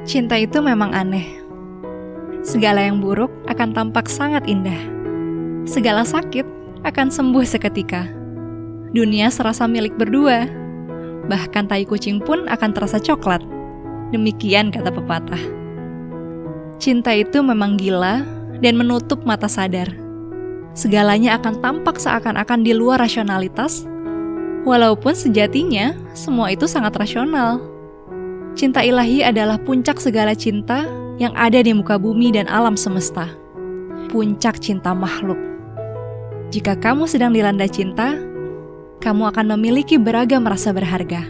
Cinta itu memang aneh. Segala yang buruk akan tampak sangat indah. Segala sakit akan sembuh seketika. Dunia serasa milik berdua. Bahkan tai kucing pun akan terasa coklat. Demikian kata pepatah. Cinta itu memang gila dan menutup mata sadar. Segalanya akan tampak seakan-akan di luar rasionalitas, walaupun sejatinya semua itu sangat rasional. Cinta ilahi adalah puncak segala cinta yang ada di muka bumi dan alam semesta. Puncak cinta makhluk. Jika kamu sedang dilanda cinta, kamu akan memiliki beragam rasa berharga.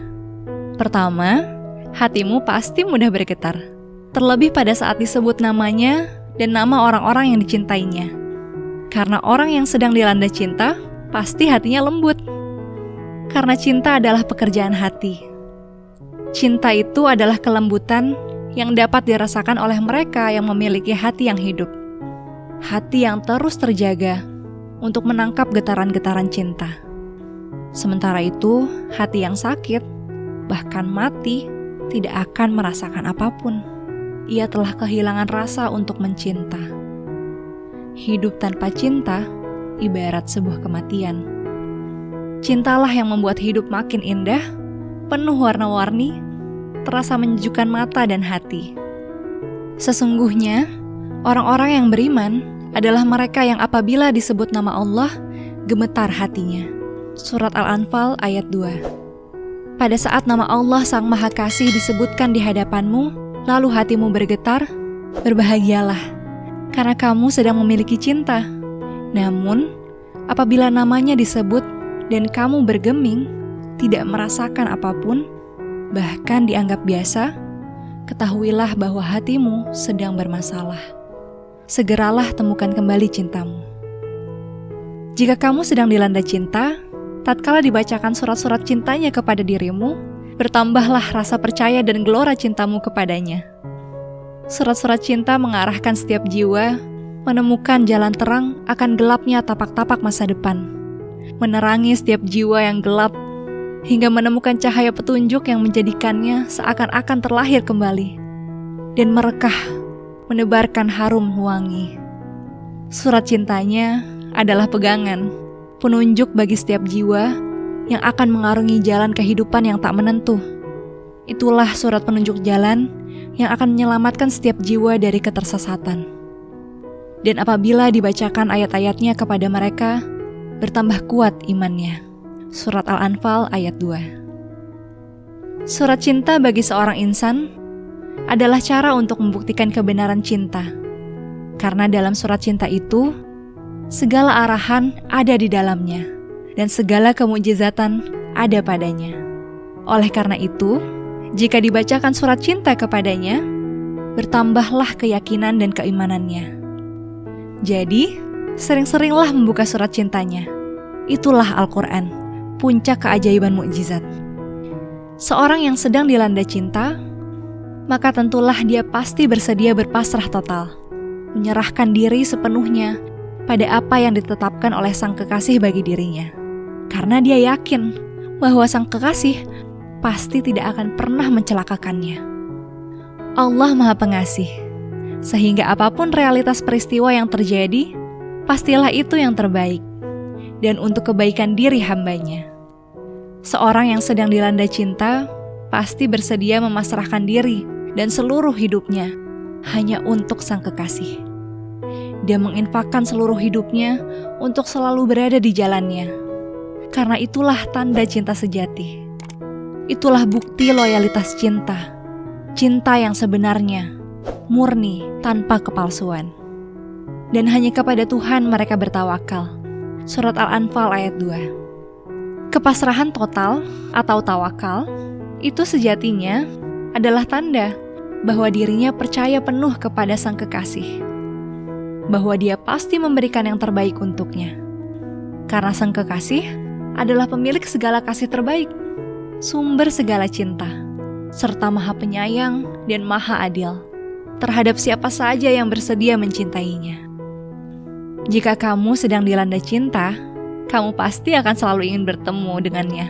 Pertama, hatimu pasti mudah bergetar. Terlebih pada saat disebut namanya dan nama orang-orang yang dicintainya. Karena orang yang sedang dilanda cinta, pasti hatinya lembut. Karena cinta adalah pekerjaan hati. Cinta itu adalah kelembutan yang dapat dirasakan oleh mereka yang memiliki hati yang hidup. Hati yang terus terjaga untuk menangkap getaran-getaran cinta. Sementara itu, hati yang sakit, bahkan mati, tidak akan merasakan apapun. Ia telah kehilangan rasa untuk mencinta. Hidup tanpa cinta ibarat sebuah kematian. Cintalah yang membuat hidup makin indah, penuh warna-warni, terasa menyejukkan mata dan hati. Sesungguhnya, orang-orang yang beriman adalah mereka yang apabila disebut nama Allah, gemetar hatinya. Surat Al-Anfal ayat 2. Pada saat nama Allah Sang Maha Kasih disebutkan di hadapanmu, lalu hatimu bergetar, berbahagialah, karena kamu sedang memiliki cinta. Namun, apabila namanya disebut dan kamu bergeming, tidak merasakan apapun, bahkan dianggap biasa, ketahuilah bahwa hatimu sedang bermasalah. Segeralah temukan kembali cintamu. Jika kamu sedang dilanda cinta, tatkala dibacakan surat-surat cintanya kepada dirimu, bertambahlah rasa percaya dan gelora cintamu kepadanya. Surat-surat cinta mengarahkan setiap jiwa menemukan jalan terang akan gelapnya tapak-tapak masa depan, menerangi setiap jiwa yang gelap hingga menemukan cahaya petunjuk yang menjadikannya seakan-akan terlahir kembali dan merekah, menebarkan harum wangi. Surat cintanya adalah pegangan, penunjuk bagi setiap jiwa yang akan mengarungi jalan kehidupan yang tak menentu. Itulah surat penunjuk jalan yang akan menyelamatkan setiap jiwa dari ketersesatan. Dan apabila dibacakan ayat-ayatnya kepada mereka, bertambah kuat imannya. Surat Al-Anfal ayat 2. Surat cinta bagi seorang insan adalah cara untuk membuktikan kebenaran cinta. Karena dalam surat cinta itu, segala arahan ada di dalamnya, dan segala kemujizatan ada padanya. Oleh karena itu, jika dibacakan surat cinta kepadanya, bertambahlah keyakinan dan keimanannya. Jadi, sering-seringlah membuka surat cintanya. Itulah Al-Quran, puncak keajaiban mukjizat. Seorang yang sedang dilanda cinta, maka tentulah dia pasti bersedia berpasrah total, menyerahkan diri sepenuhnya pada apa yang ditetapkan oleh Sang Kekasih bagi dirinya. Karena dia yakin bahwa Sang Kekasih pasti tidak akan pernah mencelakakannya. Allah Maha Pengasih, sehingga apapun realitas peristiwa yang terjadi, pastilah itu yang terbaik dan untuk kebaikan diri hambanya. Seorang yang sedang dilanda cinta pasti bersedia memasrahkan diri dan seluruh hidupnya hanya untuk Sang Kekasih. Dia menginfakkan seluruh hidupnya untuk selalu berada di jalannya. Karena itulah tanda cinta sejati. Itulah bukti loyalitas cinta. Cinta yang sebenarnya, murni tanpa kepalsuan. Dan hanya kepada Tuhan mereka bertawakal. Surat Al-Anfal ayat 2. Kepasrahan total atau tawakal itu sejatinya adalah tanda bahwa dirinya percaya penuh kepada Sang Kekasih, bahwa dia pasti memberikan yang terbaik untuknya. Karena Sang Kekasih adalah pemilik segala kasih terbaik, sumber segala cinta, serta Maha Penyayang dan Maha Adil terhadap siapa saja yang bersedia mencintainya. Jika kamu sedang dilanda cinta, kamu pasti akan selalu ingin bertemu dengannya,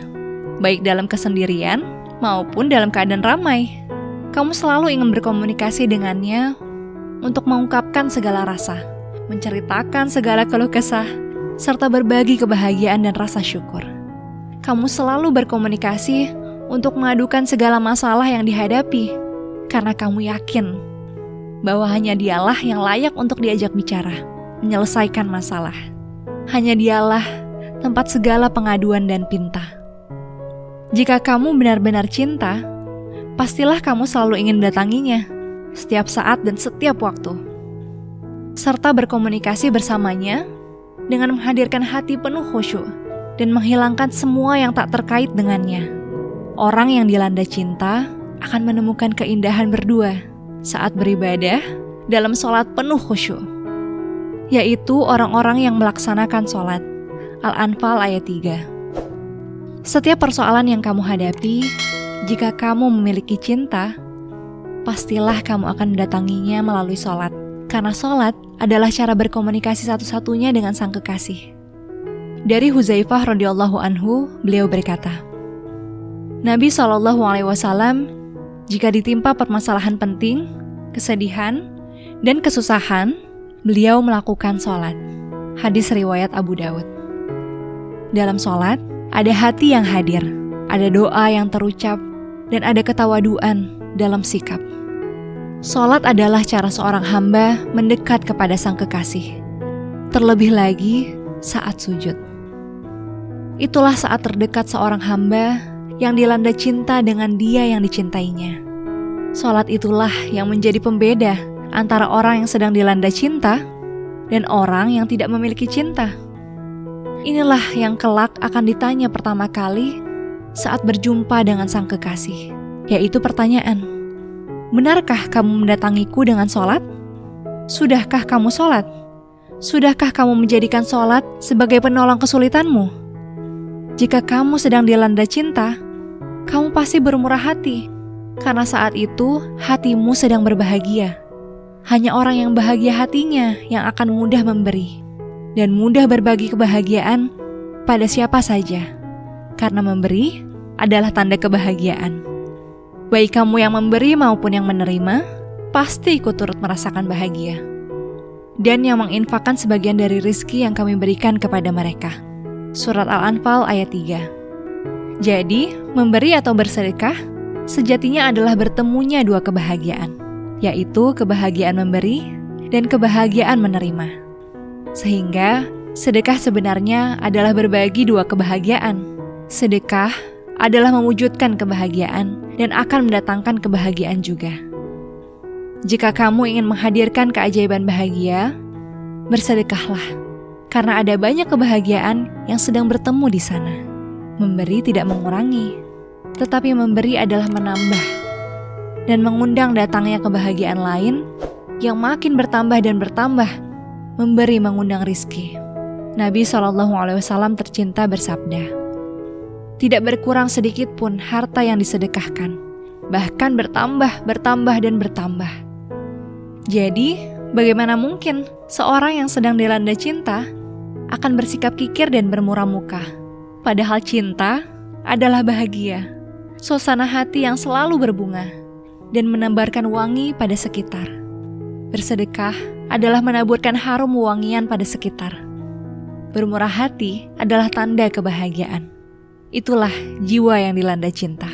baik dalam kesendirian maupun dalam keadaan ramai. Kamu selalu ingin berkomunikasi dengannya untuk mengungkapkan segala rasa, menceritakan segala keluh kesah, serta berbagi kebahagiaan dan rasa syukur. Kamu selalu berkomunikasi untuk mengadukan segala masalah yang dihadapi, karena kamu yakin bahwa hanya dialah yang layak untuk diajak bicara, menyelesaikan masalah. Hanya dialah tempat segala pengaduan dan pinta. Jika kamu benar-benar cinta, pastilah kamu selalu ingin mendatanginya, setiap saat dan setiap waktu, serta berkomunikasi bersamanya dengan menghadirkan hati penuh khusyuk dan menghilangkan semua yang tak terkait dengannya. Orang yang dilanda cinta akan menemukan keindahan berdua saat beribadah dalam sholat penuh khusyuk, yaitu orang-orang yang melaksanakan sholat. Al-Anfal ayat 3. Setiap persoalan yang kamu hadapi, jika kamu memiliki cinta, pastilah kamu akan mendatanginya melalui sholat. Karena sholat adalah cara berkomunikasi satu-satunya dengan sang kekasih. Dari Huzaifah radhiyallahu anhu, beliau berkata, Nabi SAW, jika ditimpa permasalahan penting, kesedihan, dan kesusahan, beliau melakukan sholat. Hadis riwayat Abu Daud. Dalam sholat, ada hati yang hadir, ada doa yang terucap, dan ada ketawaduan dalam sikap. Sholat adalah cara seorang hamba mendekat kepada sang kekasih, terlebih lagi saat sujud. Itulah saat terdekat seorang hamba yang dilanda cinta dengan dia yang dicintainya. Sholat itulah yang menjadi pembeda antara orang yang sedang dilanda cinta dan orang yang tidak memiliki cinta. Inilah yang kelak akan ditanya pertama kali saat berjumpa dengan sang kekasih, yaitu pertanyaan, benarkah kamu mendatangiku dengan sholat? Sudahkah kamu sholat? Sudahkah kamu menjadikan sholat sebagai penolong kesulitanmu? Jika kamu sedang dilanda cinta, kamu pasti bermurah hati, karena saat itu hatimu sedang berbahagia. Hanya orang yang bahagia hatinya yang akan mudah memberi dan mudah berbagi kebahagiaan pada siapa saja, karena memberi adalah tanda kebahagiaan. Baik kamu yang memberi maupun yang menerima, pasti ikut turut merasakan bahagia. Dan yang menginfakkan sebagian dari rizki yang kami berikan kepada mereka. Surat Al-Anfal ayat 3. Jadi, memberi atau bersedekah sejatinya adalah bertemunya dua kebahagiaan, yaitu kebahagiaan memberi dan kebahagiaan menerima. Sehingga, sedekah sebenarnya adalah berbagi dua kebahagiaan. Sedekah adalah mewujudkan kebahagiaan dan akan mendatangkan kebahagiaan juga. Jika kamu ingin menghadirkan keajaiban bahagia, bersedekahlah, karena ada banyak kebahagiaan yang sedang bertemu di sana. Memberi tidak mengurangi, tetapi memberi adalah menambah dan mengundang datangnya kebahagiaan lain yang makin bertambah dan bertambah. Memberi mengundang rizki. Nabi SAW tercinta bersabda, tidak berkurang sedikit pun harta yang disedekahkan, bahkan bertambah, dan bertambah. Jadi, bagaimana mungkin seorang yang sedang dilanda cinta akan bersikap kikir dan bermurah muka? Padahal cinta adalah bahagia, suasana hati yang selalu berbunga dan menebarkan wangi pada sekitar. Bersedekah adalah menaburkan harum wewangian pada sekitar. Bermurah hati adalah tanda kebahagiaan. Itulah jiwa yang dilanda cinta.